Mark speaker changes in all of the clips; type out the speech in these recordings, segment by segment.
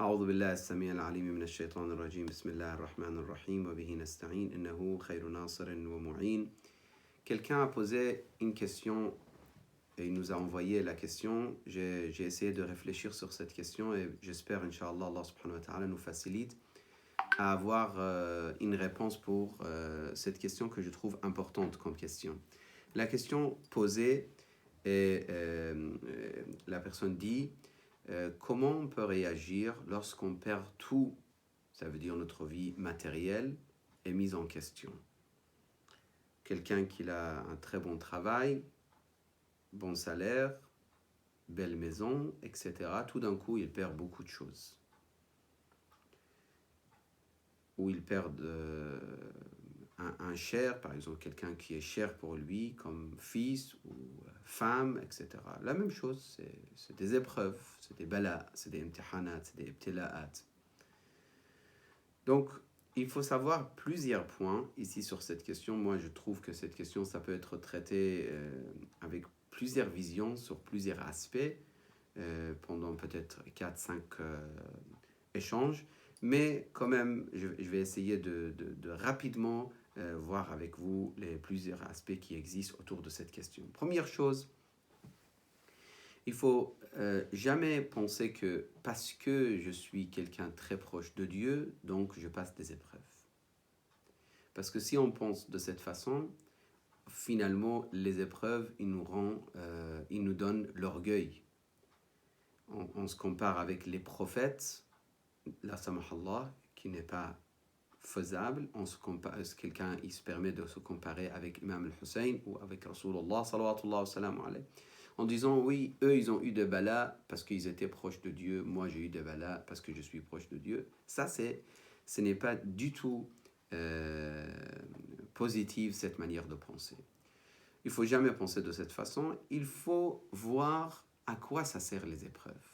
Speaker 1: أعوذ بالله السميع العليم من الشيطان الرجيم بسم الله الرحمن الرحيم وبه نستعين إنه خير ناصر ومعين. Quelqu'un a posé une question et il nous a envoyé la question. J'ai essayé de réfléchir sur cette question et j'espère, Inch'Allah, Allah subhanahu wa ta'ala nous facilite à avoir une réponse pour cette question que je trouve importante comme question. La question posée est, la personne dit comment on peut réagir lorsqu'on perd tout, ça veut dire notre vie matérielle, est mise en question. Quelqu'un qui a un très bon travail, bon salaire, belle maison, etc. Tout d'un coup, il perd beaucoup de choses. Ou il perd un cher, par exemple, quelqu'un qui est cher pour lui, comme fils ou femme, etc. La même chose, c'est des épreuves, c'est des bala, c'est des imtihanat, c'est des ibtila'at. Donc, il faut savoir plusieurs points ici sur cette question. Moi, je trouve que cette question, ça peut être traité avec plusieurs visions, sur plusieurs aspects, pendant peut-être 4-5 échanges. Mais quand même, je vais essayer de rapidement voir avec vous les plusieurs aspects qui existent autour de cette question. Première chose, il faut jamais penser que parce que je suis quelqu'un très proche de Dieu, donc je passe des épreuves. Parce que si on pense de cette façon, finalement, les épreuves, ils nous donnent l'orgueil. On se compare avec les prophètes, la samahallah, qui n'est pas faisable. Quelqu'un, il se permet de se comparer avec Imam al-Hussein ou avec Rasulullah sallallahu alayhi wa sallam, en disant oui, eux ils ont eu des balas parce qu'ils étaient proches de Dieu, moi j'ai eu des balas parce que je suis proche de Dieu. Ça, ce n'est pas du tout positive cette manière de penser. Il ne faut jamais penser de cette façon. Il faut voir à quoi ça sert les épreuves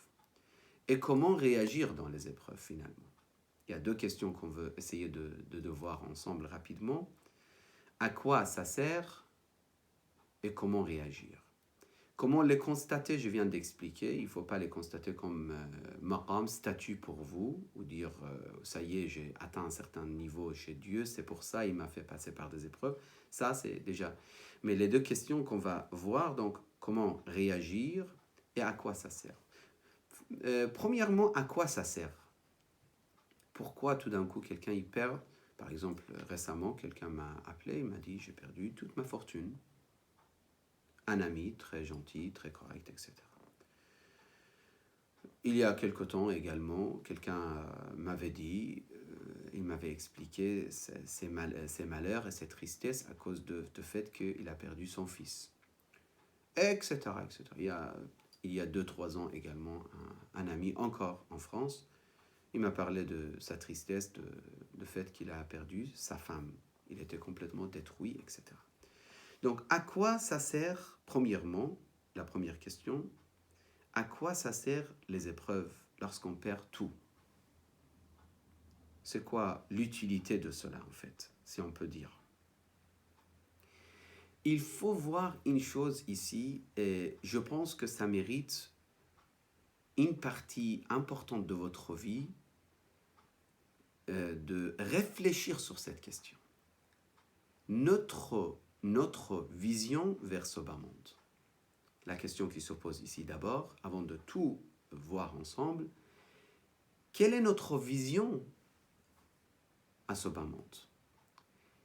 Speaker 1: et comment réagir dans les épreuves finalement. Il y a deux questions qu'on veut essayer de voir ensemble rapidement. À quoi ça sert et comment réagir. Comment les constater, je viens d'expliquer. Il ne faut pas les constater comme maqam, statut pour vous, ou dire ça y est, j'ai atteint un certain niveau chez Dieu, c'est pour ça il m'a fait passer par des épreuves. Ça, c'est déjà. Mais les deux questions qu'on va voir, donc comment réagir et à quoi ça sert. Premièrement, à quoi ça sert? Pourquoi tout d'un coup quelqu'un y perd? Par exemple, récemment, quelqu'un m'a appelé, il m'a dit j'ai perdu toute ma fortune. Un ami très gentil, très correct, etc. Il y a quelque temps également, quelqu'un m'avait dit, il m'avait expliqué ses malheurs et ses tristesses à cause du fait qu'il a perdu son fils, etc. etc. Il y a 2-3 ans également, un ami encore en France, il m'a parlé de sa tristesse, de fait qu'il a perdu sa femme. Il était complètement détruit, etc. Donc, à quoi ça sert, premièrement, la première question, à quoi ça sert les épreuves lorsqu'on perd tout? C'est quoi l'utilité de cela, en fait, si on peut dire? Il faut voir une chose ici, et je pense que ça mérite une partie importante de votre vie de réfléchir sur cette question. Notre vision vers ce bas monde. La question qui se pose ici d'abord, avant de tout voir ensemble, quelle est notre vision à ce bas monde?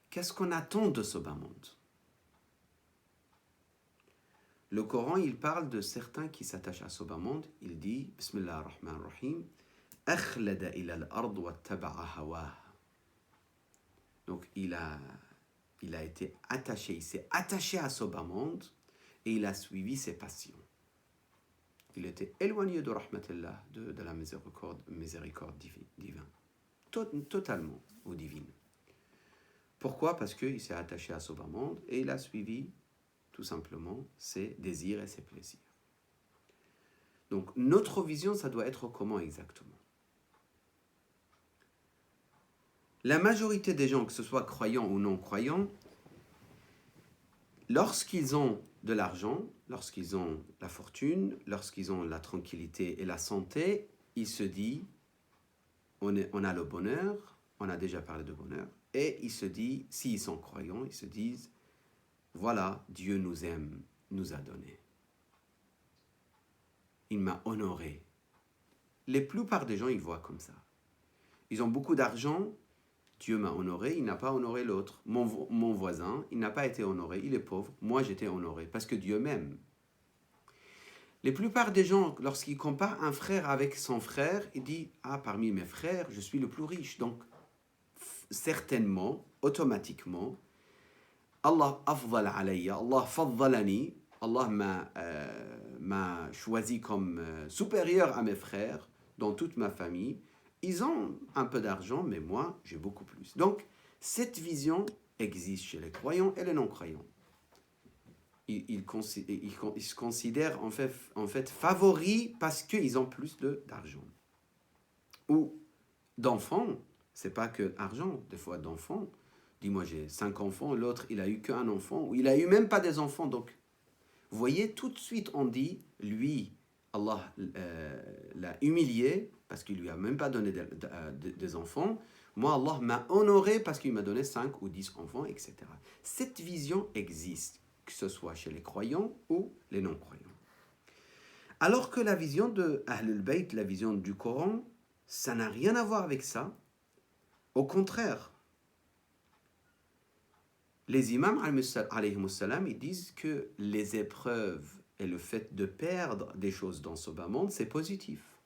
Speaker 1: Qu'est-ce qu'on attend de ce bas monde? Le Coran, il parle de certains qui s'attachent à ce bas monde. Il dit, Bismillah ar-Rahman ar-Rahim, Akhlada ila al-ard wa taba'a hawah. Donc il a été attaché, il s'est attaché à ce bas monde et il a suivi ses passions. Il était éloigné de rahmatillah, de la miséricorde divine. Totalement ou divine. Pourquoi? Parce qu'il s'est attaché à ce bas monde et il a suivi tout simplement ses désirs et ses plaisirs. Donc notre vision, ça doit être comment exactement? La majorité des gens, que ce soit croyants ou non croyants, lorsqu'ils ont de l'argent, lorsqu'ils ont la fortune, lorsqu'ils ont la tranquillité et la santé, ils se disent on a le bonheur, on a déjà parlé de bonheur, et il se dit, s'ils sont croyants, ils se disent, voilà, Dieu nous aime, nous a donné. Il m'a honoré. La plupart des gens, ils voient comme ça. Ils ont beaucoup d'argent, Dieu m'a honoré, il n'a pas honoré l'autre. Mon voisin, il n'a pas été honoré, il est pauvre, moi j'étais honoré, parce que Dieu m'aime. La plupart des gens, lorsqu'ils comparent un frère avec son frère, ils disent, ah, parmi mes frères, je suis le plus riche. Donc, certainement, automatiquement, Allah afdal alayya, Allah faddalani, Allah m'a choisi comme supérieur à mes frères dans toute ma famille. Ils ont un peu d'argent, mais moi, j'ai beaucoup plus. Donc, cette vision existe chez les croyants et les non-croyants. Ils se considèrent en fait favoris parce qu'ils ont plus d'argent. Ou d'enfants, c'est pas que argent, des fois d'enfants. Dis-moi, j'ai 5 enfants, l'autre, il a eu qu'un enfant, ou il a eu même pas des enfants. Donc, vous voyez, tout de suite, on dit, lui, Allah l'a humilié parce qu'il lui a même pas donné des enfants. Moi, Allah m'a honoré parce qu'il m'a donné 5 ou 10 enfants, etc. Cette vision existe, que ce soit chez les croyants ou les non-croyants. Alors que la vision de Ahlul Bayt, la vision du Coran, ça n'a rien à voir avec ça. Au contraire, les imams, ils disent que les épreuves et le fait de perdre des choses dans ce bas monde, c'est positif.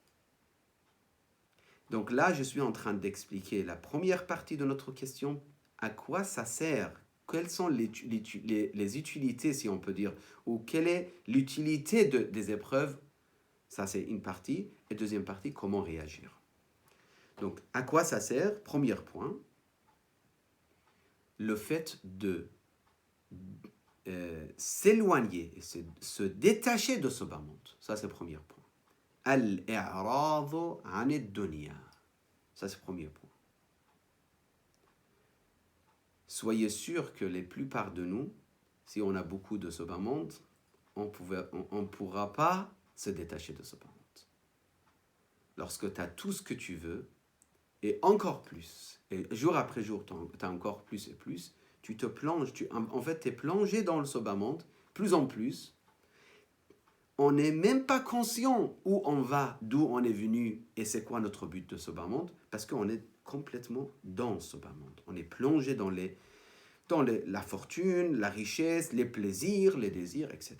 Speaker 1: Donc là, je suis en train d'expliquer la première partie de notre question, à quoi ça sert, quelles sont les utilités, si on peut dire, ou quelle est l'utilité des épreuves, ça c'est une partie, et deuxième partie, comment réagir. Donc, à quoi ça sert? Premier point, le fait de s'éloigner et se détacher de ce bas monde. Ça, c'est le premier point. Al-i'radu 'an ad-dunya. Ça, c'est le premier point. Soyez sûr que la plupart de nous, si on a beaucoup de ce bas monde, on ne pourra pas se détacher de ce bas monde. Lorsque tu as tout ce que tu veux, et encore plus, et jour après jour, tu as encore plus et plus, tu te plonges, en fait, tu es plongé dans le bas monde, plus en plus. On n'est même pas conscient où on va, d'où on est venu, et c'est quoi notre but de ce bas monde, parce qu'on est complètement dans ce bas monde. On est plongé dans la fortune, la richesse, les plaisirs, les désirs, etc.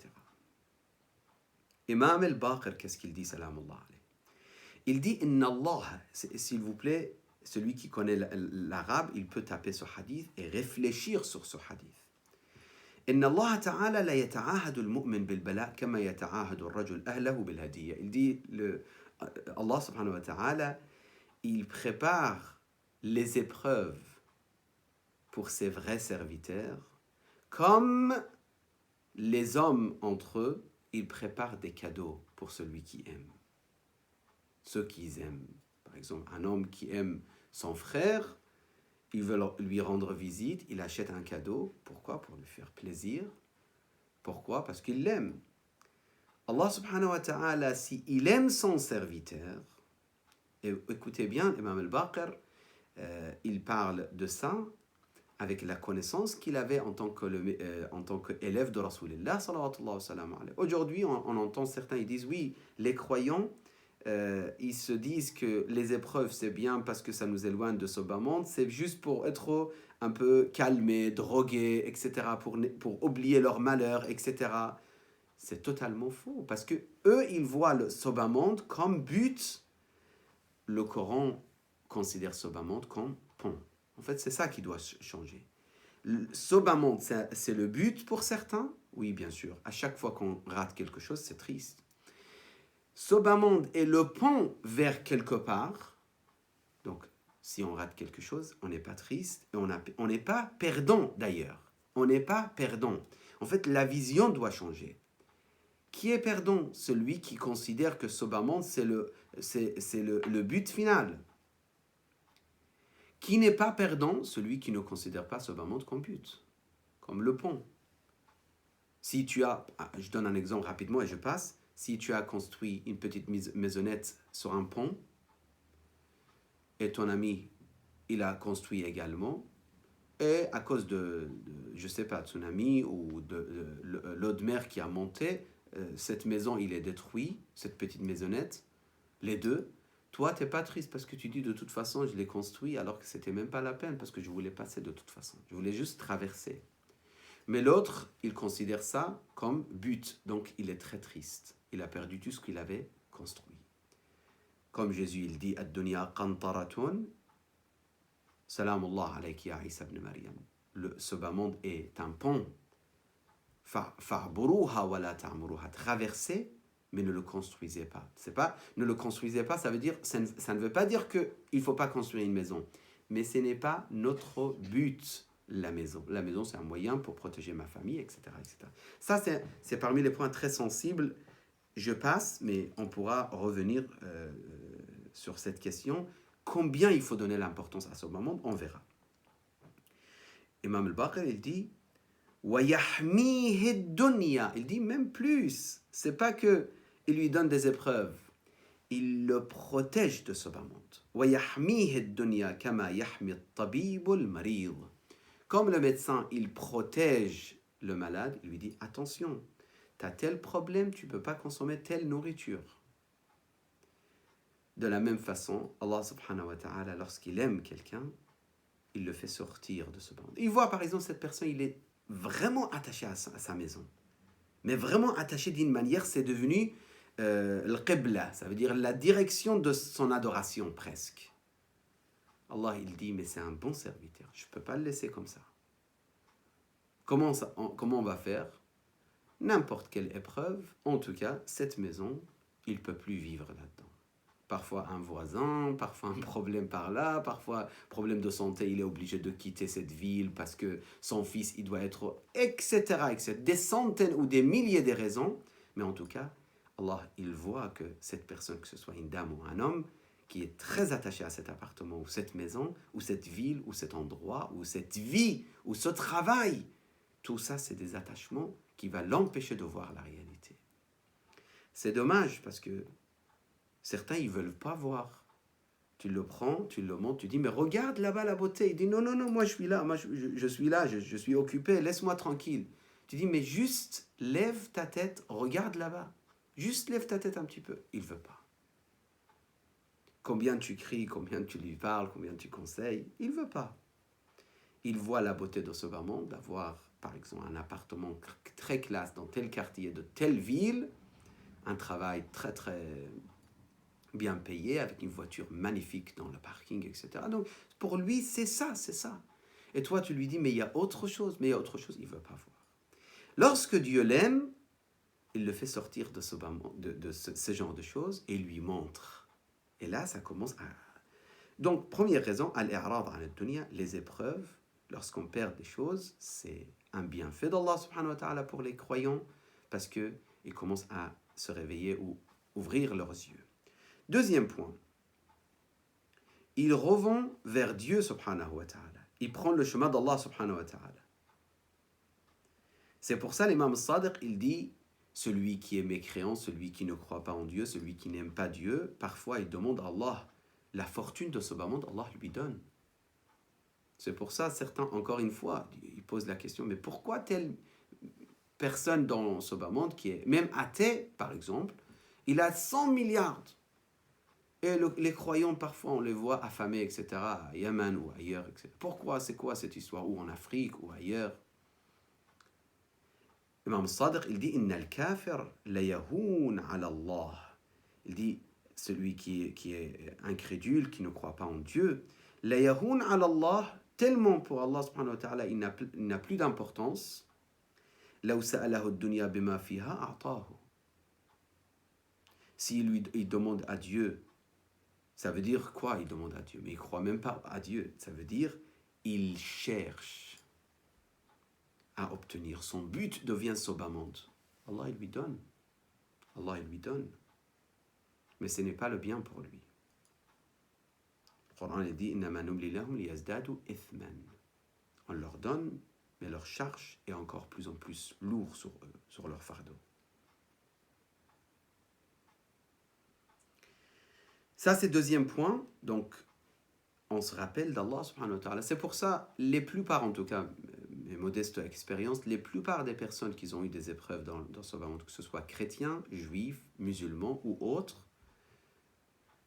Speaker 1: Imam al-Baqir, qu'est-ce qu'il dit, salam Allah alayhi? Il dit, Inna Allah, s'il vous plaît, celui qui connaît l'arabe, il peut taper ce hadith et réfléchir sur ce hadith. Inna Allah ta'ala la yata'ahadu al-mu'min bil-bala' kama yata'ahadu al-rajul ahlahu bil-hadiyya. Il dit, Allah subhanahu wa ta'ala, il prépare les épreuves pour ses vrais serviteurs, comme les hommes entre eux, ils préparent des cadeaux pour celui qui aime. Ceux qui aiment, par exemple, un homme qui aime son frère, il veut lui rendre visite, il achète un cadeau. Pourquoi? Pour lui faire plaisir. Pourquoi? Parce qu'il l'aime. Allah subhanahu wa ta'ala, s'il aime son serviteur, et écoutez bien, Imam al-Baqir, il parle de ça avec la connaissance qu'il avait en tant qu'élève de Rasulullah sallallahu alayhi wa sallam. Aujourd'hui, on entend certains, ils disent oui, les croyants, ils se disent que les épreuves c'est bien parce que ça nous éloigne de ce bas monde, c'est juste pour être un peu calmés, drogués, etc., pour oublier leur malheur, etc. C'est totalement faux, parce que eux, ils voient ce bas monde comme but. Le Coran considère ce bas monde comme pont. En fait, c'est ça qui doit changer. Ce bas monde, c'est le but pour certains. Oui, bien sûr. À chaque fois qu'on rate quelque chose, c'est triste. Ce bas monde est le pont vers quelque part. Donc, si on rate quelque chose, on n'est pas triste et on n'est pas perdant d'ailleurs. On n'est pas perdant. En fait, la vision doit changer. Qui est perdant? Celui qui considère que ce bas monde, c'est le but final. Qui n'est pas perdant? Celui qui ne considère pas ce bas monde comme but, comme le pont. Si tu as, je donne un exemple rapidement et je passe, si tu as construit une petite maisonnette sur un pont et ton ami, il a construit également, et à cause je ne sais pas, tsunami ou de l'eau de mer qui a monté, cette maison, il est détruit, cette petite maisonnette, les deux. Toi, tu n'es pas triste parce que tu dis de toute façon, je l'ai construit alors que c'était même pas la peine parce que je voulais passer de toute façon. Je voulais juste traverser. Mais l'autre, il considère ça comme but. Donc, il est très triste. Il a perdu tout ce qu'il avait construit. Comme Jésus, il dit, Ad-dunya qantaratun, salamullah alayki ya Isa ibn Maryam. Ce bas monde est un pont. Fa'buruha wa la ta'muruha. Traversez, mais ne le construisez pas. C'est pas, ne le construisez pas, ça veut dire, ça ne veut pas dire qu'il ne faut pas construire une maison. Mais ce n'est pas notre but, la maison. La maison, c'est un moyen pour protéger ma famille, etc. etc. Ça, c'est parmi les points très sensibles. Je passe, mais on pourra revenir sur cette question. Combien il faut donner l'importance à ce moment, on verra. Imam al-Baqir, il dit وَيَحْمِيهِ الدُّنْيَا. Il dit même plus. C'est pas que il lui donne des épreuves. Il le protège de ce bas monde. وَيَحْمِيهِ الدُّنْيَا كَمَا يَحْمِي الطَّبِيبُ الْمَرِيض. Comme le médecin, il protège le malade, il lui dit attention, tu as tel problème, tu ne peux pas consommer telle nourriture. De la même façon, Allah subhanahu wa ta'ala, lorsqu'il aime quelqu'un, il le fait sortir de ce bas monde. Il voit par exemple cette personne, il est vraiment attaché à sa maison. Mais vraiment attaché d'une manière, c'est devenu le qibla, ça veut dire la direction de son adoration presque. Allah, il dit, mais c'est un bon serviteur, je ne peux pas le laisser comme ça. Comment on va faire? N'importe quelle épreuve, en tout cas, cette maison, il ne peut plus vivre là-dedans. Parfois un voisin, parfois un problème par là, parfois problème de santé, il est obligé de quitter cette ville parce que son fils, il doit être, etc., etc. Des centaines ou des milliers de raisons, mais en tout cas, Allah, il voit que cette personne, que ce soit une dame ou un homme, qui est très attaché à cet appartement ou cette maison, ou cette ville, ou cet endroit, ou cette vie, ou ce travail, tout ça, c'est des attachements qui vont l'empêcher de voir la réalité. C'est dommage parce que certains, ils ne veulent pas voir. Tu le prends, tu le montres, tu dis, mais regarde là-bas la beauté. Il dit, non, non, non, moi je suis là, je suis là, je suis occupé, laisse-moi tranquille. Tu dis, mais juste lève ta tête, regarde là-bas. Juste lève ta tête un petit peu. Il ne veut pas. Combien tu cries, combien tu lui parles, combien tu conseilles, il ne veut pas. Il voit la beauté de ce bas monde, d'avoir, par exemple, un appartement très classe dans tel quartier de telle ville, un travail très, très bien payé, avec une voiture magnifique dans le parking, etc. Donc, pour lui, c'est ça, c'est ça. Et toi, tu lui dis, mais il y a autre chose, il ne veut pas voir. Lorsque Dieu l'aime, il le fait sortir de ce genre de choses et lui montre. Et là, ça commence à... Donc, première raison, al-i'rad an ad-dunya, les épreuves, lorsqu'on perd des choses, c'est un bienfait d'Allah subhanahu wa ta'ala pour les croyants, parce qu'ils commencent à se réveiller ou ouvrir leurs yeux. Deuxième point, ils revont vers Dieu subhanahu wa ta'ala. Ils prennent le chemin d'Allah subhanahu wa ta'ala. C'est pour ça l'imam Sadiq, il dit, celui qui est mécréant, celui qui ne croit pas en Dieu, celui qui n'aime pas Dieu, parfois il demande à Allah la fortune de ce bas monde, Allah lui donne. C'est pour ça, certains, encore une fois, ils posent la question, mais pourquoi telle personne dans ce bas monde qui est même athée, par exemple, il a 100 milliards. Et les croyants, parfois, on les voit affamés, etc., à Yémen ou ailleurs, etc. Pourquoi? C'est quoi cette histoire? Ou en Afrique, ou ailleurs? Imam Sadiq, il dit « Inna al-kafir la yahoun ala Allah » Il dit, celui qui est incrédule, qui ne croit pas en Dieu, « La yahoun ala Allah » tellement pour Allah subhanahu wa ta'ala, il n'a plus d'importance. « Law sa'alahu ad-dunya bima fiha a'tahu » S'il il demande à Dieu, ça veut dire quoi? Il demande à Dieu, mais il ne croit même pas à Dieu. Ça veut dire, il cherche à obtenir. Son but devient ce bas monde. Allah, il lui donne. Allah, il lui donne. Mais ce n'est pas le bien pour lui. Le Coran dit Innama numli lahum liyazdadu ithman. On leur donne, mais leur charge est encore plus en plus lourde sur eux, sur leur fardeau. Ça, c'est deuxième point. Donc, on se rappelle d'Allah subhanahu wa ta'ala. C'est pour ça, les plupart, en tout cas, mes modestes expériences, les plupart des personnes qui ont eu des épreuves dans ce monde, que ce soit chrétiens, juifs, musulmans ou autres,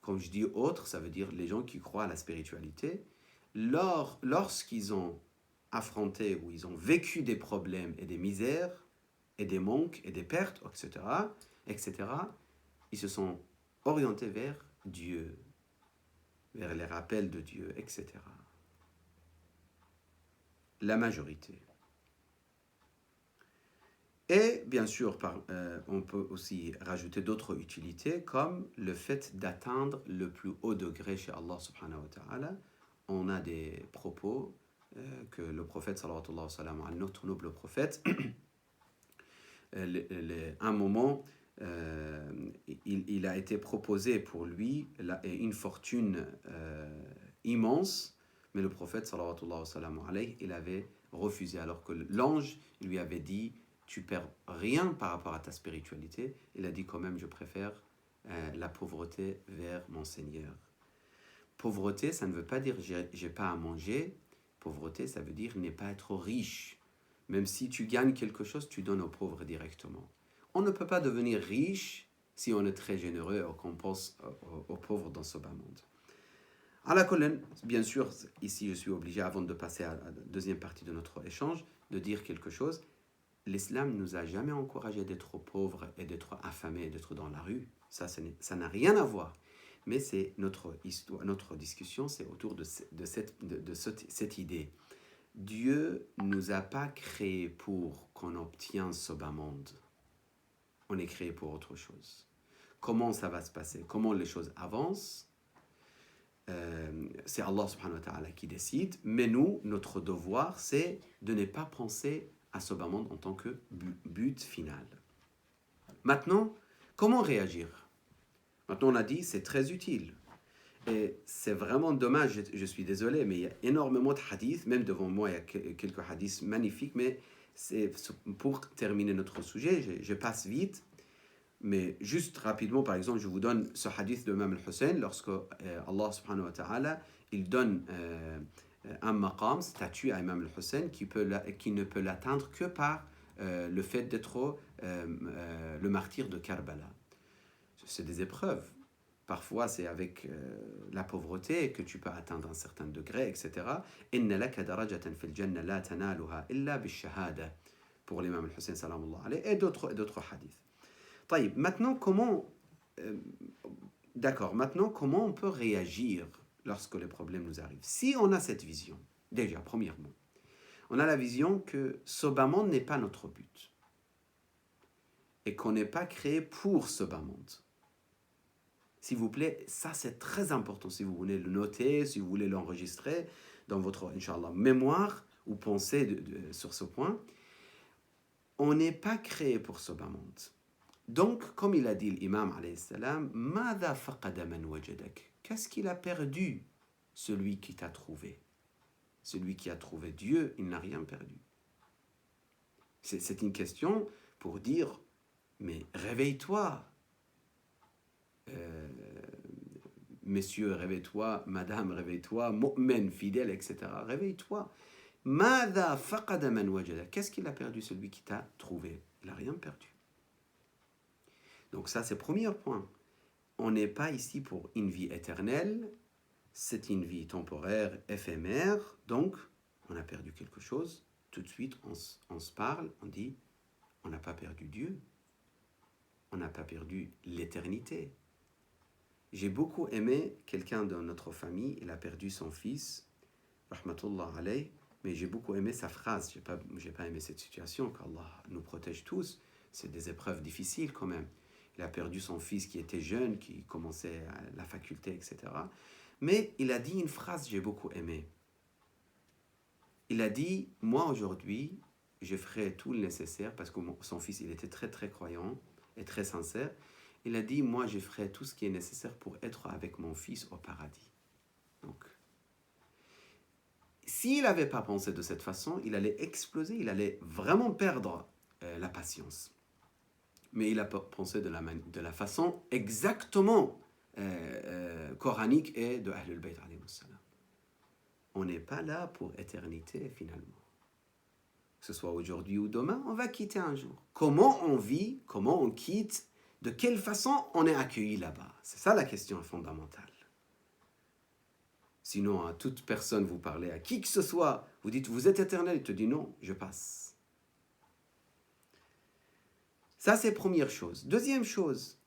Speaker 1: comme je dis autres, ça veut dire les gens qui croient à la spiritualité, lorsqu'ils ont affronté ou ils ont vécu des problèmes et des misères et des manques et des pertes, etc., ils se sont orientés vers Dieu, vers les rappels de Dieu, etc. La majorité. Et bien sûr, on peut aussi rajouter d'autres utilités comme le fait d'atteindre le plus haut degré chez Allah subhanahu wa ta'ala. On a des propos que le prophète, sallallahu alayhi wa sallam, notre noble prophète, un moment, il a été proposé pour lui une fortune immense, mais le prophète, sallallahu alayhi wa sallam, il avait refusé, alors que l'ange lui avait dit: tu perds rien par rapport à ta spiritualité. Il a dit quand même: je préfère la pauvreté vers mon Seigneur. Pauvreté, ça ne veut pas dire j'ai pas à manger. Pauvreté, ça veut dire ne pas être riche. Même si tu gagnes quelque chose, tu donnes aux pauvres directement. On ne peut pas devenir riche si on est très généreux ou qu'on pense aux pauvres dans ce bas monde. À la colonne, bien sûr, ici je suis obligé, avant de passer à la deuxième partie de notre échange, de dire quelque chose. L'islam ne nous a jamais encouragé d'être pauvres et d'être affamés et d'être dans la rue. Ça n'a rien à voir. Mais c'est notre histoire, notre discussion, c'est autour de cette idée. Dieu ne nous a pas créés pour qu'on obtienne ce bas monde. On est créé pour autre chose. Comment ça va se passer? Comment les choses avancent? C'est Allah subhanahu wa ta'ala qui décide. Mais nous, notre devoir, c'est de ne pas penser à ce bas monde en tant que but final. Maintenant, comment réagir? Maintenant, on a dit, c'est très utile. Et c'est vraiment dommage, je suis désolé, mais il y a énormément de hadiths, même devant moi, il y a quelques hadiths magnifiques, mais c'est pour terminer notre sujet, je passe vite, mais juste rapidement, par exemple, je vous donne ce hadith de Imam al-Hussein, lorsque Allah subhanahu wa ta'ala, il donne un maqam, statut à Imam al-Hussein, qui ne peut l'atteindre que par le fait d'être le martyr de Karbala. C'est des épreuves. Parfois, c'est avec la pauvreté que tu peux atteindre un certain degré, etc. Inna laka darajatan fil janna la tanaluha illa bishahada, pour l'imam al-Hussein salamullah alayhi, et d'autres hadiths. طيب, maintenant comment comment on peut réagir lorsque les problèmes nous arrivent? Si on a cette vision, déjà, premièrement, on a la vision que ce bas monde n'est pas notre but et qu'on n'est pas créé pour ce bas monde. S'il vous plaît, ça c'est très important. Si vous voulez le noter, si vous voulez l'enregistrer dans votre, Inch'Allah, mémoire ou pensée sur ce point, on n'est pas créé pour ce bas monde. Donc, comme il a dit l'imam alayhi salam, Mada faqada man wajadak. Qu'est-ce qu'il a perdu, celui qui t'a trouvé? Celui qui a trouvé Dieu, il n'a rien perdu. C'est une question pour dire, mais réveille-toi. Messieurs, réveille-toi, madame, réveille-toi, mu'min, fidèle, etc. Réveille-toi. Mada faqada man wajada. Qu'est-ce qu'il a perdu, celui qui t'a trouvé? Il n'a rien perdu. Donc ça, c'est le premier point. On n'est pas ici pour une vie éternelle, c'est une vie temporaire, éphémère, donc on a perdu quelque chose. Tout de suite, on se parle, on dit, on n'a pas perdu Dieu, on n'a pas perdu l'éternité. J'ai beaucoup aimé quelqu'un de notre famille, il a perdu son fils, rahmatullah alayh, mais j'ai beaucoup aimé sa phrase. J'ai pas aimé cette situation, qu'Allah nous protège tous. C'est des épreuves difficiles quand même. Il a perdu son fils qui était jeune, qui commençait à la faculté, etc. Mais il a dit une phrase que j'ai beaucoup aimée. Il a dit, moi aujourd'hui, je ferai tout le nécessaire, parce que son fils, il était très très croyant et très sincère. Il a dit, moi je ferai tout ce qui est nécessaire pour être avec mon fils au paradis. Donc, s'il n'avait pas pensé de cette façon, il allait exploser, il allait vraiment perdre la patience. Mais il a pensé de la façon exactement coranique et de Ahlul Bayt alayhi salam. on n'est pas là pour éternité finalement. Que ce soit aujourd'hui ou demain, on va quitter un jour. Comment on vit, comment on quitte, de quelle façon on est accueilli là-bas? C'est ça la question fondamentale. Sinon, à toute personne, vous parlez à qui que ce soit, vous dites, vous êtes éternel, il te dit non, je passe. Ça, c'est première chose. Deuxième chose,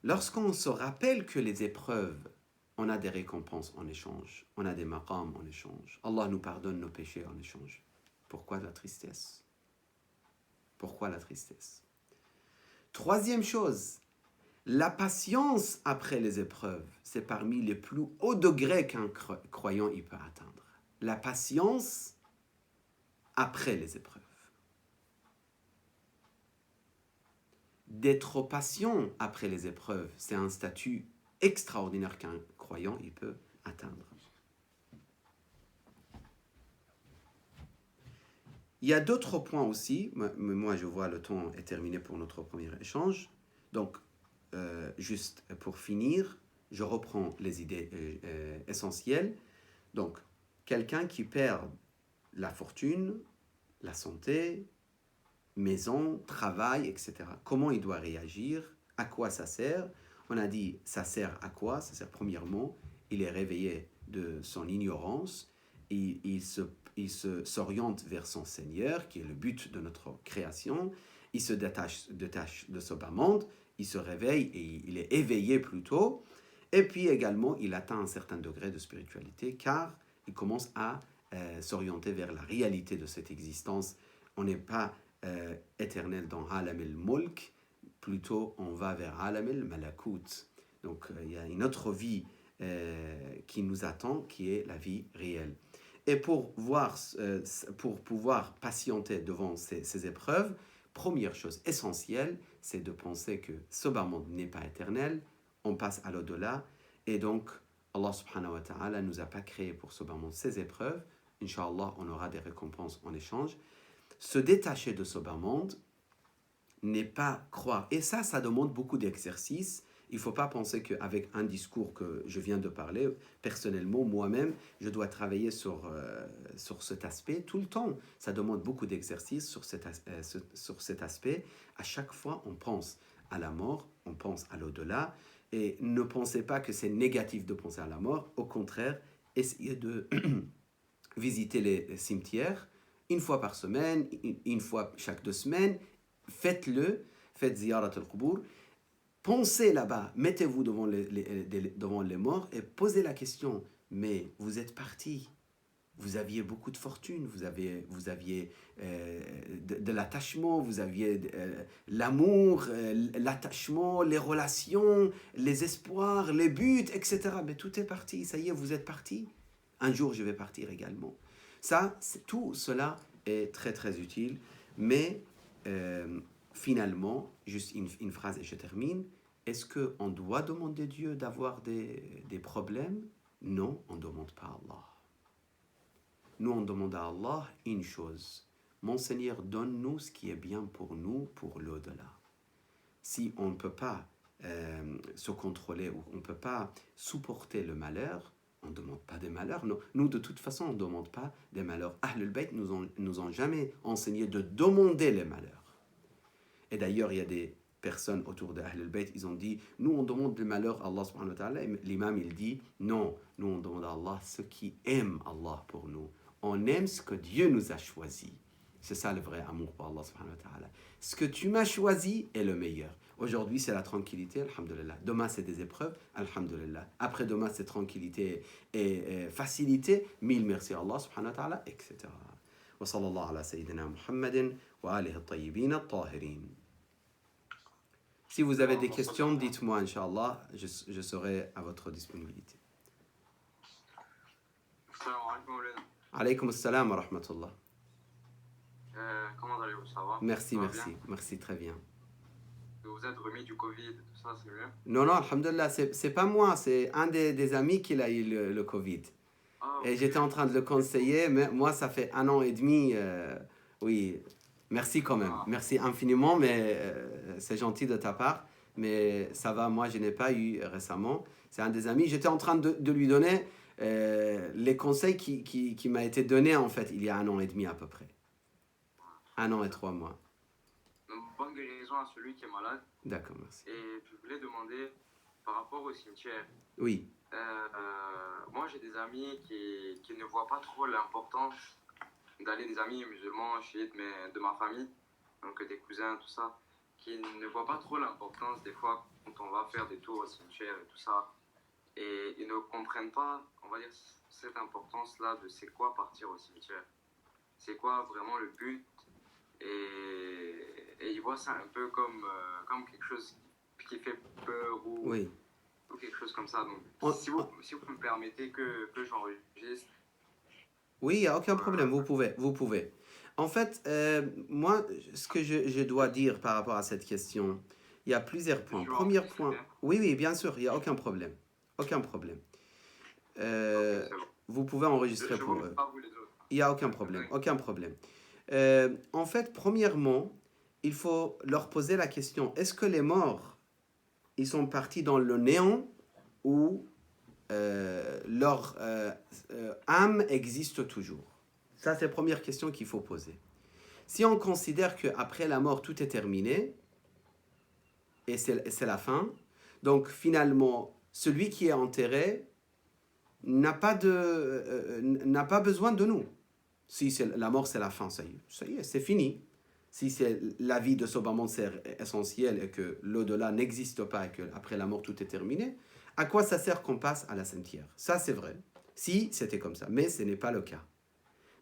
Speaker 1: lorsqu'on se rappelle que les épreuves, on a des récompenses en échange, on a des maqams en échange, Allah nous pardonne nos péchés en échange. Pourquoi la tristesse? Pourquoi la tristesse? Troisième chose, la patience après les épreuves, c'est parmi les plus hauts degrés qu'un croyant il peut atteindre. La patience après les épreuves. D'être patient après les épreuves, c'est un statut extraordinaire qu'un croyant il peut atteindre. Il y a d'autres points aussi, mais moi je vois le temps est terminé pour notre premier échange. Donc, juste pour finir, je reprends les idées essentielles. Donc, quelqu'un qui perd la fortune, la santé, maison, travail, etc. Comment il doit réagir? À quoi ça sert? On a dit, ça sert à quoi? Ça sert premièrement, il est réveillé de son ignorance, il s'oriente vers son Seigneur, qui est le but de notre création, il se détache de ce bas monde, il se réveille et il est éveillé plutôt, et puis également, il atteint un certain degré de spiritualité, car il commence à s'orienter vers la réalité de cette existence. On n'est pas éternel dans Alam el-Mulk, plutôt on va vers Alam el-Malakut. Donc il y a une autre vie qui nous attend, qui est la vie réelle. Et pour pouvoir patienter devant ces épreuves, première chose essentielle, c'est de penser que ce bas monde n'est pas éternel, on passe à l'au-delà, et donc Allah subhanahu wa ta'ala nous a pas créé pour ce bas monde ces épreuves. Inch'Allah, on aura des récompenses en échange. Se détacher de ce bas monde n'est pas croire. Et ça demande beaucoup d'exercice. Il ne faut pas penser qu'avec un discours que je viens de parler, personnellement, moi-même, je dois travailler sur cet aspect tout le temps. Ça demande beaucoup d'exercice sur cet aspect. À chaque fois, on pense à la mort, on pense à l'au-delà. Et ne pensez pas que c'est négatif de penser à la mort. Au contraire, essayez de visiter les cimetières une fois par semaine, une fois chaque 2 semaines. Faites ziyarat al-qubur. Pensez là-bas, mettez-vous devant les morts et posez la question, mais vous êtes parti, vous aviez beaucoup de fortune, vous aviez de l'attachement, vous aviez l'amour, l'attachement, les relations, les espoirs, les buts, etc. Mais tout est parti, ça y est, vous êtes parti. Un jour, je vais partir également. Tout cela est très très utile, mais finalement, juste une phrase et je termine. Est-ce qu'on doit demander à Dieu d'avoir des problèmes? Non, on ne demande pas à Allah. Nous, on demande à Allah une chose. Mon Seigneur, donne-nous ce qui est bien pour nous, pour l'au-delà. Si on ne peut pas se contrôler ou on ne peut pas supporter le malheur, on ne demande pas des malheurs. Non. Nous, de toute façon, on ne demande pas des malheurs. Ahlul Bayt nous ont jamais enseigné de demander les malheurs. Et d'ailleurs, il y a des personnes autour de Ahlul Bayt, ils ont dit, nous on demande le malheur à Allah subhanahu wa ta'ala. L'imam il dit, non, nous on demande à Allah ce qui aime Allah pour nous. On aime ce que Dieu nous a choisi. C'est ça le vrai amour pour Allah subhanahu wa ta'ala. Ce que tu m'as choisi est le meilleur. Aujourd'hui c'est la tranquillité, alhamdulillah. Demain c'est des épreuves, alhamdulillah. Après demain c'est tranquillité et facilité. Mille merci à Allah subhanahu wa ta'ala, etc. Wa sallallahu ala sayyidina Muhammadin wa alihi at-tayyibin at-tahirin. Si vous avez des questions, dites-moi, Inch'Allah, je serai à votre disponibilité. Alaykoum assalam wa rahmatullah.
Speaker 2: Comment allez-vous? Ça va?
Speaker 1: Merci, très bien.
Speaker 2: Vous êtes remis du Covid, tout ça, c'est mieux?
Speaker 1: Non, alhamdulillah, c'est pas moi, c'est un des amis qui a eu le Covid. Ah, okay. Et j'étais en train de le conseiller, mais moi, ça fait 1 an et demi, oui. Merci quand même, merci infiniment, mais c'est gentil de ta part. Mais ça va, moi je n'ai pas eu récemment. C'est un des amis, j'étais en train de lui donner les conseils qui m'a été donné en fait il y a 1 an et demi à peu près. 1 an et 3 mois.
Speaker 2: Donc, bonne guérison à celui qui est malade.
Speaker 1: D'accord, merci.
Speaker 2: Et je voulais demander par rapport au cimetière.
Speaker 1: Oui.
Speaker 2: Moi, j'ai des amis qui ne voient pas trop l'importance d'aller, des amis musulmans, chiites, mais de ma famille, donc des cousins, tout ça, qui ne voient pas trop l'importance des fois quand on va faire des tours au cimetière et tout ça. Et ils ne comprennent pas, on va dire, cette importance-là de c'est quoi partir au cimetière. C'est quoi vraiment le but. Et ils voient ça un peu comme quelque chose qui fait peur ou,
Speaker 1: Oui.
Speaker 2: ou quelque chose comme ça. Donc, si vous me permettez que j'enregistre.
Speaker 1: Oui, il n'y a aucun problème, vous pouvez. En fait, moi, ce que je dois dire par rapport à cette question, il y a plusieurs points. Premier point, oui, bien sûr, il n'y a aucun problème. Aucun problème. Vous pouvez enregistrer pour eux. Il n'y a aucun problème, aucun problème. En fait, premièrement, il faut leur poser la question, est-ce que les morts, ils sont partis dans le néant ou leur âme existe toujours? Ça, c'est la première question qu'il faut poser. Si on considère qu'après la mort, tout est terminé, et c'est la fin, donc finalement, celui qui est enterré n'a pas besoin de nous. Si la mort, c'est la fin, ça y est, c'est fini. Si c'est la vie de ce moment, c'est essentiel et que l'au-delà n'existe pas et qu'après la mort, tout est terminé, à quoi ça sert qu'on passe à la cimetière? Ça, c'est vrai. Si c'était comme ça, mais ce n'est pas le cas.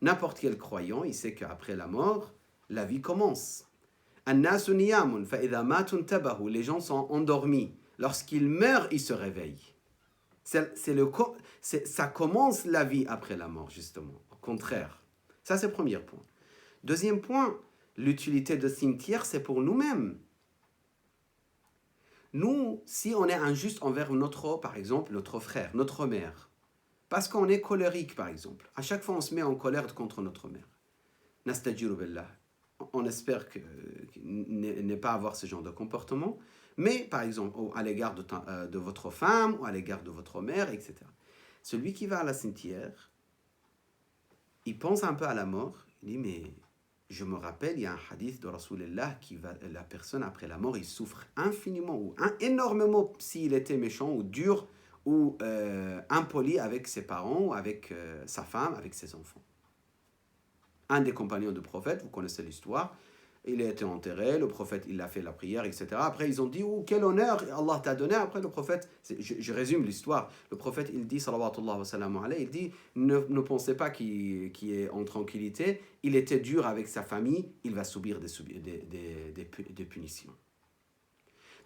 Speaker 1: N'importe quel croyant, il sait qu'après la mort, la vie commence. Les gens sont endormis. Lorsqu'ils meurent, ils se réveillent. Ça commence la vie après la mort, justement. Au contraire. Ça, c'est le premier point. Deuxième point, l'utilité de cimetière, c'est pour nous-mêmes. Nous, si on est injuste envers par exemple, notre frère, notre mère, parce qu'on est colérique, par exemple, à chaque fois on se met en colère contre notre mère. Nastajiru billah. On espère ne pas avoir ce genre de comportement, mais par exemple, à l'égard de votre femme, ou à l'égard de votre mère, etc. Celui qui va à la cimetière, il pense un peu à la mort, il dit, mais je me rappelle, il y a un hadith de Rasulullah la personne après la mort, il souffre infiniment ou énormément s'il était méchant ou dur ou impoli avec ses parents, ou avec sa femme, avec ses enfants. Un des compagnons du prophète, vous connaissez l'histoire, il a été enterré, le prophète, il a fait la prière, etc. Après, ils ont dit, oh, quel honneur Allah t'a donné. Après, le prophète, je résume l'histoire, le prophète, il dit, sallallahu alayhi, il dit, ne pensez pas qu'il est en tranquillité, il était dur avec sa famille, il va subir des punitions.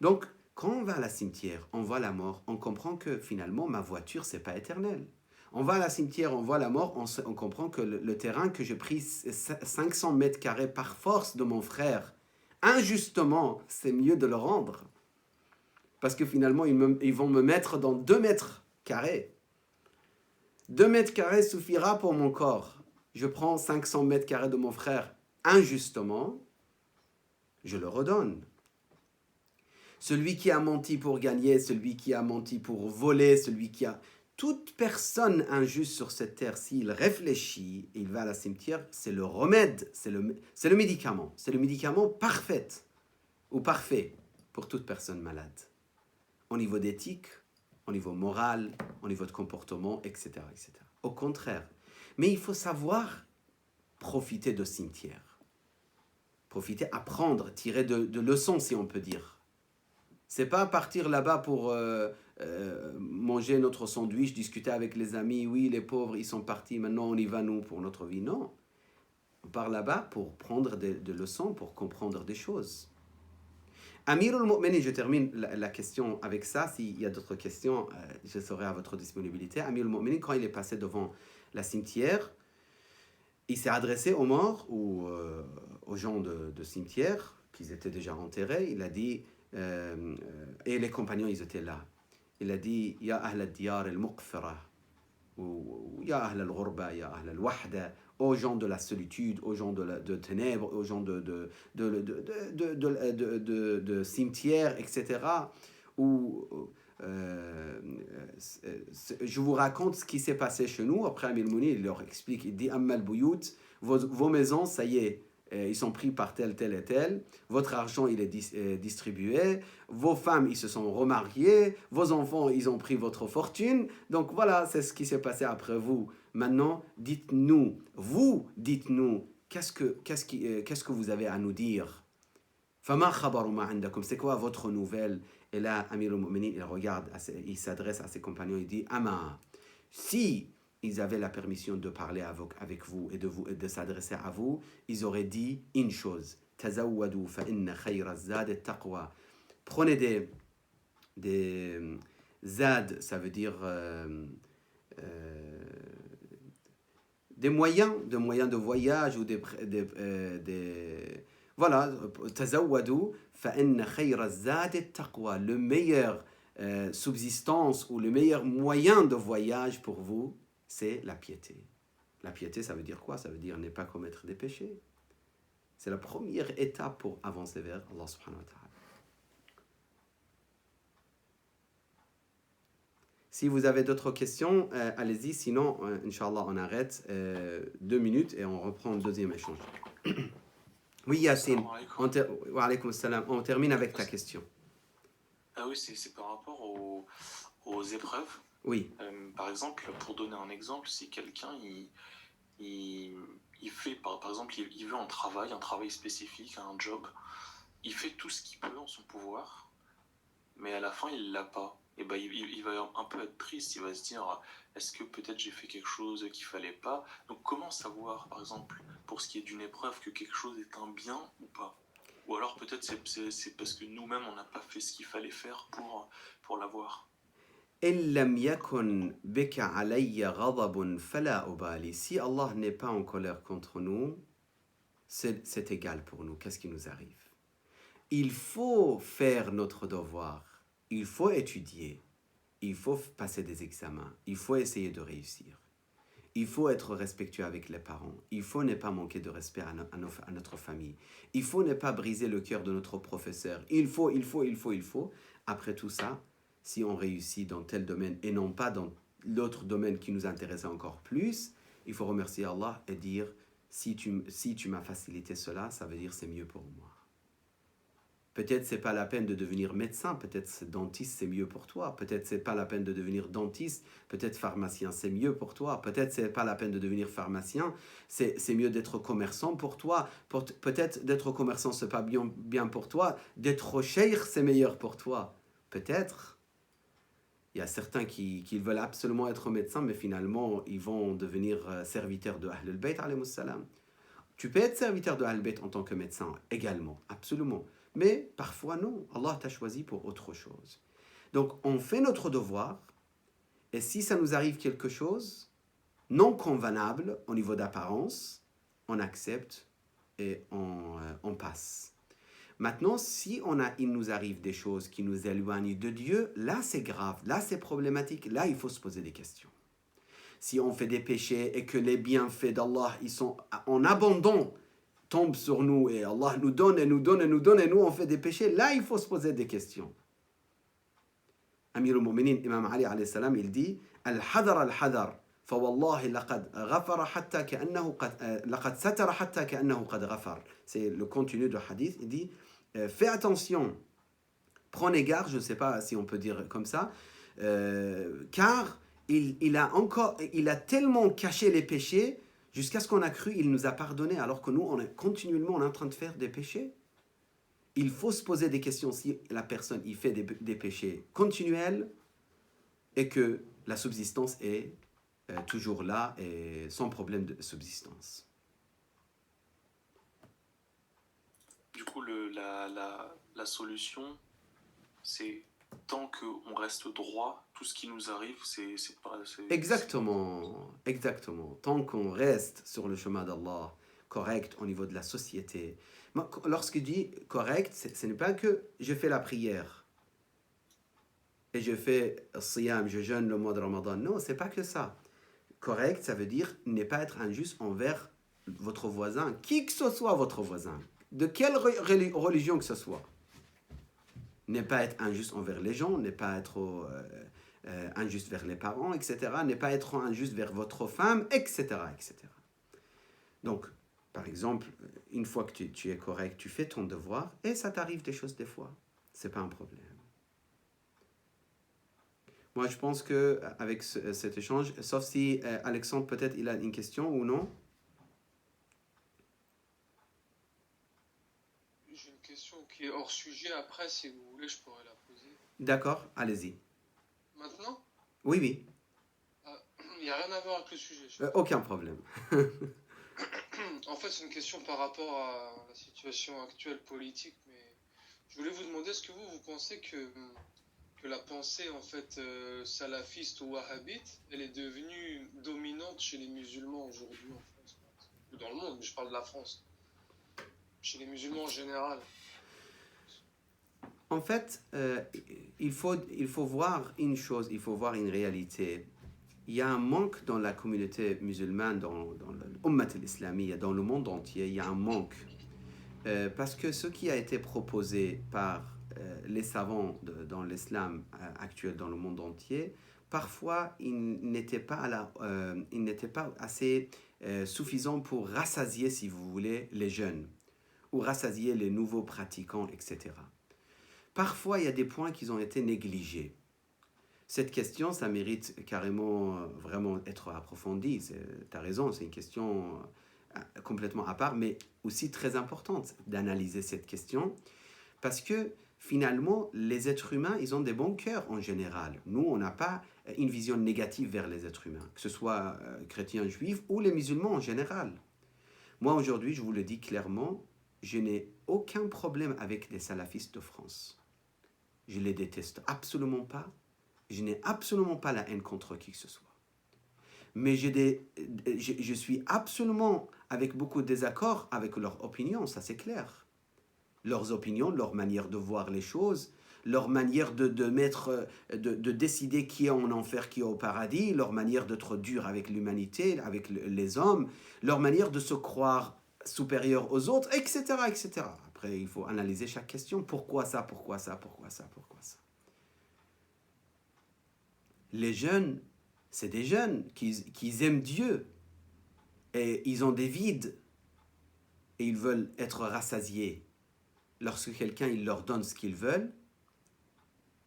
Speaker 1: Donc, quand on va à la cimetière, on voit la mort, on comprend que finalement, ma voiture, c'est pas éternel. On va à la cimetière, on voit la mort, on comprend que le terrain que j'ai pris 500 mètres carrés par force de mon frère, injustement, c'est mieux de le rendre. Parce que finalement, ils vont me mettre dans 2 mètres carrés. 2 mètres carrés suffira pour mon corps. Je prends 500 mètres carrés de mon frère injustement, je le redonne. Celui qui a menti pour gagner, celui qui a menti pour voler, celui qui a... Toute personne injuste sur cette terre, s'il réfléchit, il va à la cimetière, c'est le remède, c'est le médicament. C'est le médicament parfait ou parfait pour toute personne malade. Au niveau d'éthique, au niveau moral, au niveau de comportement, etc., etc. Au contraire. Mais il faut savoir profiter de cimetière. Profiter, apprendre, tirer de leçons, si on peut dire. C'est pas partir là-bas pour... manger notre sandwich, discuter avec les amis, oui, les pauvres, ils sont partis, maintenant on y va, nous, pour notre vie. Non. On part là-bas pour prendre des leçons, pour comprendre des choses. Amir al-Mu'minin, je termine la question avec ça. S'il y a d'autres questions, je serai à votre disponibilité. Amir al-Mu'minin, quand il est passé devant la cimetière, il s'est adressé aux morts ou aux gens de cimetière, qui étaient déjà enterrés. Il a dit, et les compagnons, ils étaient là. Il a dit, Ya ahl al-diyar al-muqfira, ou Ya ahl al-ghurba, Ya ahl al-wahda, aux gens de la solitude, aux gens de ténèbres, aux gens de cimetières, etc. Ou je vous raconte ce qui s'est passé chez nous. Après, Amir Mouni, il leur explique, il dit, Ammal Bouyout, vos maisons, ça y est, ils sont pris par tel, tel et tel. Votre argent, il est distribué. Vos femmes, ils se sont remariées. Vos enfants, ils ont pris votre fortune. Donc voilà, c'est ce qui s'est passé après vous. Maintenant, dites-nous, qu'est-ce que vous avez à nous dire? C'est quoi votre nouvelle? Et là, Amir al-Mu'minin, il regarde, il s'adresse à ses compagnons, il dit, Ama, si ils avaient la permission de parler avec vous et de s'adresser à vous, ils auraient dit une chose. Tazawwadu fa inna khayra zad taqwa. Prenez des zad, ça veut dire des moyens de voyage ou des voilà, tazawwadu fa inna khayra zad taqwa. Le meilleur subsistance ou le meilleur moyen de voyage pour vous, c'est la piété. La piété, ça veut dire quoi? Ça veut dire ne pas commettre des péchés. C'est la première étape pour avancer vers Allah subhanahu wa ta'ala. Si vous avez d'autres questions, allez-y. Sinon, Inch'Allah, on arrête 2 minutes et on reprend le deuxième échange. Oui, Yassine. Wa alaykoum salam. On termine avec ta question.
Speaker 3: Ah oui, c'est par rapport aux épreuves.
Speaker 1: Oui.
Speaker 3: Par exemple, pour donner un exemple, si quelqu'un il fait, par exemple, il veut un travail spécifique, un job, il fait tout ce qu'il peut en son pouvoir, mais à la fin, il l'a pas. Et ben, il va un peu être triste, il va se dire, est-ce que peut-être j'ai fait quelque chose qu'il fallait pas? Donc comment savoir, par exemple, pour ce qui est d'une épreuve, que quelque chose est un bien ou pas? Ou alors peut-être c'est parce que nous-mêmes, on n'a pas fait ce qu'il fallait faire pour l'avoir.
Speaker 1: Si Allah n'est pas en colère contre nous, c'est égal pour nous. Qu'est-ce qui nous arrive? Il faut faire notre devoir. Il faut étudier. Il faut passer des examens. Il faut essayer de réussir. Il faut être respectueux avec les parents. Il faut ne pas manquer de respect à notre famille. Il faut ne pas briser le cœur de notre professeur. Il faut. Après tout ça, si on réussit dans tel domaine et non pas dans l'autre domaine qui nous intéresse encore plus, il faut remercier Allah et dire, si tu m'as facilité cela, ça veut dire c'est mieux pour moi. Peut-être c'est pas la peine de devenir médecin, peut-être dentiste c'est mieux pour toi, peut-être c'est pas la peine de devenir dentiste, peut-être pharmacien c'est mieux pour toi, peut-être c'est pas la peine de devenir pharmacien, c'est mieux d'être commerçant pour toi, peut-être d'être commerçant c'est pas bien pour toi, d'être cheikh c'est meilleur pour toi, peut-être. Il y a certains qui veulent absolument être médecins, mais finalement ils vont devenir serviteurs de Ahl al-Bayt alayhimus salam. Tu peux être serviteur de Ahl al-Bayt en tant que médecin également, absolument. Mais parfois non, Allah t'a choisi pour autre chose. Donc on fait notre devoir, et si ça nous arrive quelque chose non convenable au niveau d'apparence, on accepte et on passe. Maintenant, si il nous arrive des choses qui nous éloignent de Dieu, là c'est grave, là c'est problématique, là il faut se poser des questions. Si on fait des péchés et que les bienfaits d'Allah, ils sont en abondance, tombe sur nous et Allah nous donne et nous on fait des péchés, là il faut se poser des questions. Amir al-Mu'minin, Imam Ali alayhi salam, il dit al-hadar fa wallahi laqad ghafara hatta ka'annahu laqad satara hatta ka'annahu qad ghafar. C'est le contenu du hadith, il dit fais attention, prenez garde, je ne sais pas si on peut dire comme ça, car il a tellement caché les péchés jusqu'à ce qu'on a cru, il nous a pardonné, alors que nous, on est continuellement en train de faire des péchés. Il faut se poser des questions si la personne il fait des péchés continuels et que la subsistance est toujours là et sans problème de subsistance.
Speaker 3: Du coup, la solution, c'est tant qu'on reste droit, tout ce qui nous arrive, c'est pas...
Speaker 1: Exactement. Tant qu'on reste sur le chemin d'Allah, correct au niveau de la société. Lorsque je dis correct, ce n'est pas que je fais la prière et je fais siyam, je jeûne le mois de Ramadan. Non, c'est pas que ça. Correct, ça veut dire ne pas être injuste envers votre voisin, qui que ce soit votre voisin, de quelle religion que ce soit. Ne pas être injuste envers les gens, ne pas être injuste vers les parents, etc. Ne pas être injuste vers votre femme, etc. etc. Donc, par exemple, une fois que tu es correct, tu fais ton devoir et ça t'arrive des choses des fois. C'est pas un problème. Moi, je pense que avec cet échange, sauf si Alexandre, peut-être, il a une question ou non.
Speaker 4: J'ai une question qui est hors sujet. Après, si vous voulez, je pourrais la poser.
Speaker 1: D'accord, allez-y.
Speaker 4: Maintenant?
Speaker 1: Oui, oui,
Speaker 4: Il n'y a rien à voir avec le sujet.
Speaker 1: aucun problème.
Speaker 4: En fait, c'est une question par rapport à la situation actuelle politique, mais je voulais vous demander, est-ce que vous pensez que la pensée en fait salafiste ou wahhabite, elle est devenue dominante chez les musulmans aujourd'hui en France, ou dans le monde, mais je parle de la France, chez les musulmans en général.
Speaker 1: En fait, il faut voir une chose, il faut voir une réalité. Il y a un manque dans la communauté musulmane, dans l'ummat al-islamiyya, dans le monde entier, il y a un manque. Parce que ce qui a été proposé par les savants dans l'islam actuel dans le monde entier, parfois il n'était pas assez suffisant pour rassasier, si vous voulez, les jeunes, ou rassasier les nouveaux pratiquants, etc. Parfois, il y a des points qui ont été négligés. Cette question, ça mérite carrément vraiment être approfondie. Tu as raison, c'est une question complètement à part, mais aussi très importante d'analyser cette question, parce que finalement, les êtres humains, ils ont des bons cœurs en général. Nous, on n'a pas une vision négative vers les êtres humains, que ce soit chrétiens, juifs ou les musulmans en général. Moi, aujourd'hui, je vous le dis clairement, je n'ai aucun problème avec les salafistes de France. Je les déteste absolument pas. Je n'ai absolument pas la haine contre qui que ce soit. Mais je suis absolument avec beaucoup de désaccord avec leurs opinions, ça c'est clair. Leurs opinions, leur manière de voir les choses, leur manière de décider qui est en enfer, qui est au paradis, leur manière d'être dur avec l'humanité, avec les hommes, leur manière de se croire supérieur aux autres, etc., etc. Après, il faut analyser chaque question. Pourquoi ça, pourquoi ça, pourquoi ça, pourquoi ça. Les jeunes, c'est des jeunes qui aiment Dieu et ils ont des vides et ils veulent être rassasiés. Lorsque quelqu'un il leur donne ce qu'ils veulent,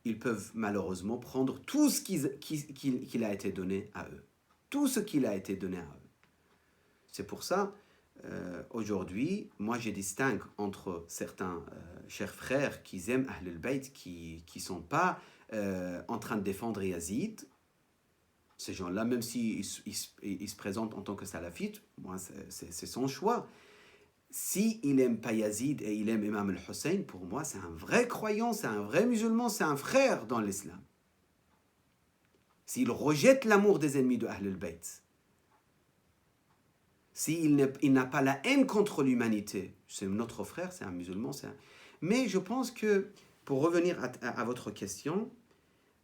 Speaker 1: ils peuvent malheureusement prendre tout ce qu'il a été donné à eux. Tout ce qu'il a été donné à eux. C'est pour ça, aujourd'hui, moi je distingue entre certains chers frères qui aiment Ahl al-Bayt, qui ne sont pas en train de défendre Yazid. Ces gens-là, même s'ils se présentent en tant que salafite, moi, c'est son choix. S'il n'aime pas Yazid et il aime Imam al-Hussein, pour moi, c'est un vrai croyant, c'est un vrai musulman, c'est un frère dans l'islam. S'il rejette l'amour des ennemis de Ahl al-Bayt, s'il n'a pas la haine contre l'humanité, c'est notre frère, c'est un musulman. Mais je pense que, pour revenir à votre question,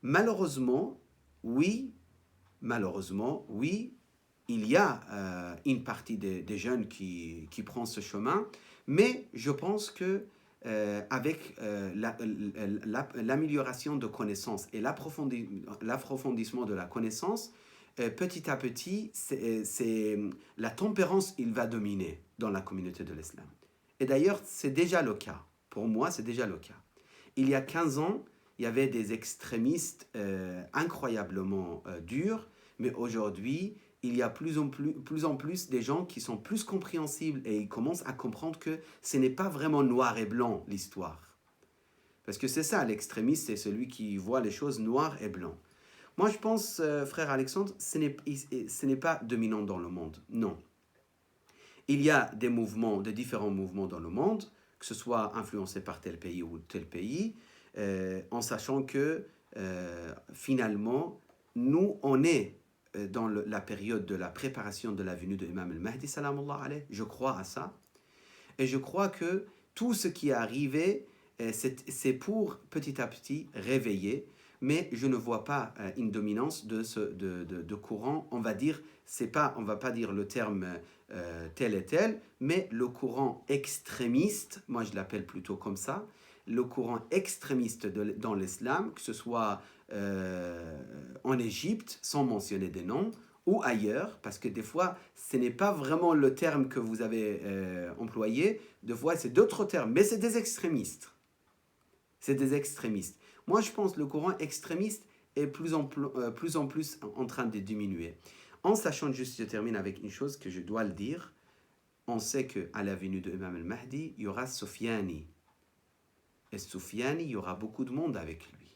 Speaker 1: malheureusement, oui, il y a une partie des jeunes qui prend ce chemin, mais je pense que avec l'amélioration de connaissances et l'approfondissement de la connaissance, petit à petit, la tempérance, il va dominer dans la communauté de l'islam. Et d'ailleurs, c'est déjà le cas. Pour moi, c'est déjà le cas. Il y a 15 ans, il y avait des extrémistes incroyablement durs, mais aujourd'hui, il y a plus en plus des gens qui sont plus compréhensibles et ils commencent à comprendre que ce n'est pas vraiment noir et blanc l'histoire. Parce que c'est ça, l'extrémiste, c'est celui qui voit les choses noir et blanc. Moi, je pense, frère Alexandre, ce n'est pas dominant dans le monde, non. Il y a des différents mouvements dans le monde, que ce soit influencé par tel pays ou tel pays, en sachant que finalement, nous, on est dans la période de la préparation de la venue de l'imam al-Mahdi, salamullah alayh. Je crois à ça. Et je crois que tout ce qui est arrivé, c'est pour petit à petit réveiller, mais je ne vois pas une dominance de courant, on va dire, on va pas dire le terme tel et tel, mais le courant extrémiste, moi je l'appelle plutôt comme ça, le courant extrémiste dans l'islam, que ce soit en Égypte, sans mentionner des noms, ou ailleurs, parce que des fois, ce n'est pas vraiment le terme que vous avez employé, des fois c'est d'autres termes, mais c'est des extrémistes. C'est des extrémistes. Moi, je pense que le courant extrémiste est plus en plus en train de diminuer. En sachant, juste je termine avec une chose que je dois le dire, on sait qu'à la venue de Imam al-Mahdi, il y aura Soufiani. Et Soufiani, il y aura beaucoup de monde avec lui.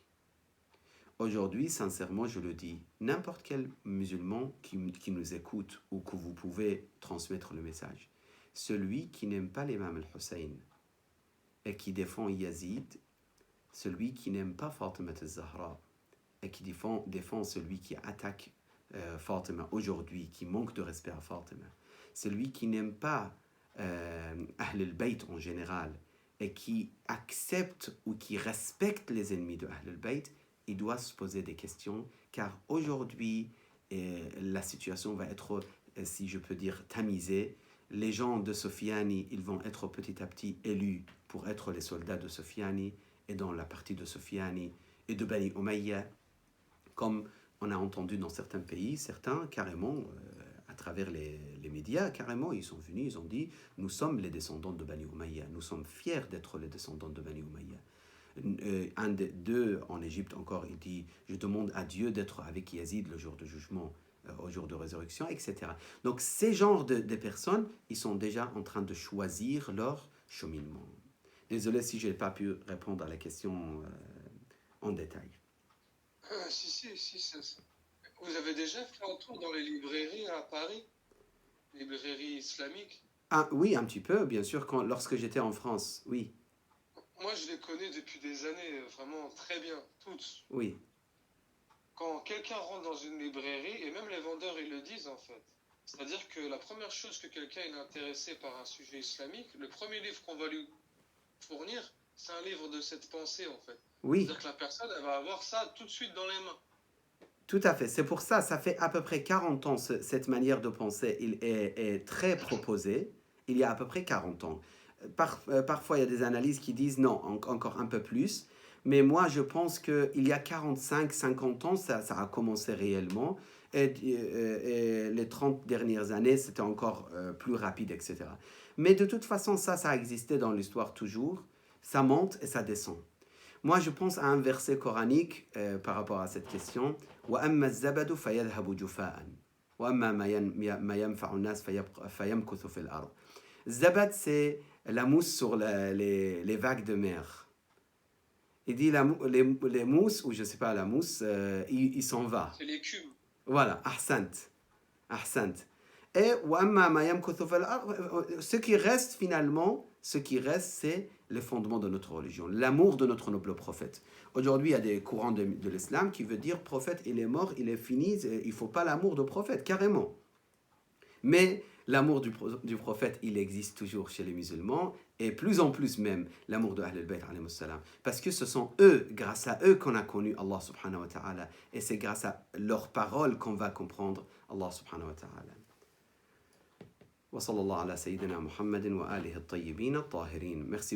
Speaker 1: Aujourd'hui, sincèrement, je le dis, n'importe quel musulman qui nous écoute ou que vous pouvez transmettre le message, celui qui n'aime pas l'imam al-Hussein et qui défend Yazid, celui qui n'aime pas Fatima al-Zahra et qui défend celui qui attaque Fatima aujourd'hui, qui manque de respect à Fatima, celui qui n'aime pas Ahl al-Bayt en général et qui accepte ou qui respecte les ennemis de Ahl al-Bayt, il doit se poser des questions, car aujourd'hui, la situation va être, si je peux dire, tamisée. Les gens de Soufiani, ils vont être petit à petit élus pour être les soldats de Soufiani, et dans la partie de Soufiani et de Bani Umayya, comme on a entendu dans certains pays, certains carrément, à travers les médias, carrément, ils sont venus, ils ont dit, nous sommes les descendants de Bani Umayya, nous sommes fiers d'être les descendants de Bani Umayya. Un des deux en Égypte encore, il dit, je demande à Dieu d'être avec Yazid le jour de jugement, au jour de résurrection, etc. Donc ces genres de personnes, ils sont déjà en train de choisir leur cheminement. Désolé si je n'ai pas pu répondre à la question en détail.
Speaker 4: Si. Vous avez déjà fait un tour dans les librairies à Paris? Librairies islamiques?
Speaker 1: Ah oui, un petit peu, bien sûr, lorsque j'étais en France, oui.
Speaker 4: Moi, je les connais depuis des années, vraiment très bien, toutes.
Speaker 1: Oui.
Speaker 4: Quand quelqu'un rentre dans une librairie, et même les vendeurs, ils le disent en fait. C'est-à-dire que la première chose que quelqu'un est intéressé par un sujet islamique, le premier livre qu'on va lui fournir, c'est un livre de cette pensée en fait.
Speaker 1: Oui.
Speaker 4: C'est-à-dire que la personne, elle va avoir ça tout de suite dans les mains.
Speaker 1: Tout à fait. C'est pour ça, ça fait à peu près 40 ans, cette manière de penser est très proposée. Il y a à peu près 40 ans. Parfois, il y a des analyses qui disent non, encore un peu plus. Mais moi, je pense qu'il y a 45, 50 ans, ça a commencé réellement. Et les 30 dernières années, c'était encore plus rapide, etc. Mais de toute façon, ça a existé dans l'histoire toujours. Ça monte et ça descend. Moi, je pense à un verset coranique par rapport à cette question. وَأَمَّا الزَّبَدُ فَيَذْهَبُ جُفَاءً وَأَمَّا مَا يَنْفَعُ النَّاسَ فَيَمْكُثُ فِي الْأَرْضِ. Zabad, c'est la mousse sur les vagues de mer. Il dit les mousses, ou je ne sais pas, la mousse, il s'en va.
Speaker 4: C'est l'écume.
Speaker 1: Voilà, ahsant. Et ce qui reste finalement, c'est le fondement de notre religion, l'amour de notre noble prophète. Aujourd'hui, il y a des courants de l'islam qui veut dire prophète, il est mort, il est fini, il ne faut pas l'amour de prophète, carrément. Mais l'amour du prophète, il existe toujours chez les musulmans, et plus en plus même l'amour de Ahl al-Bayt, parce que ce sont eux, grâce à eux qu'on a connu Allah subhanahu wa ta'ala, et c'est grâce à leurs paroles qu'on va comprendre Allah subhanahu wa ta'ala. Wa sallallahu ala sayyidina Muhammadin wa alihi at-tayyibin at-tahirin. Merci.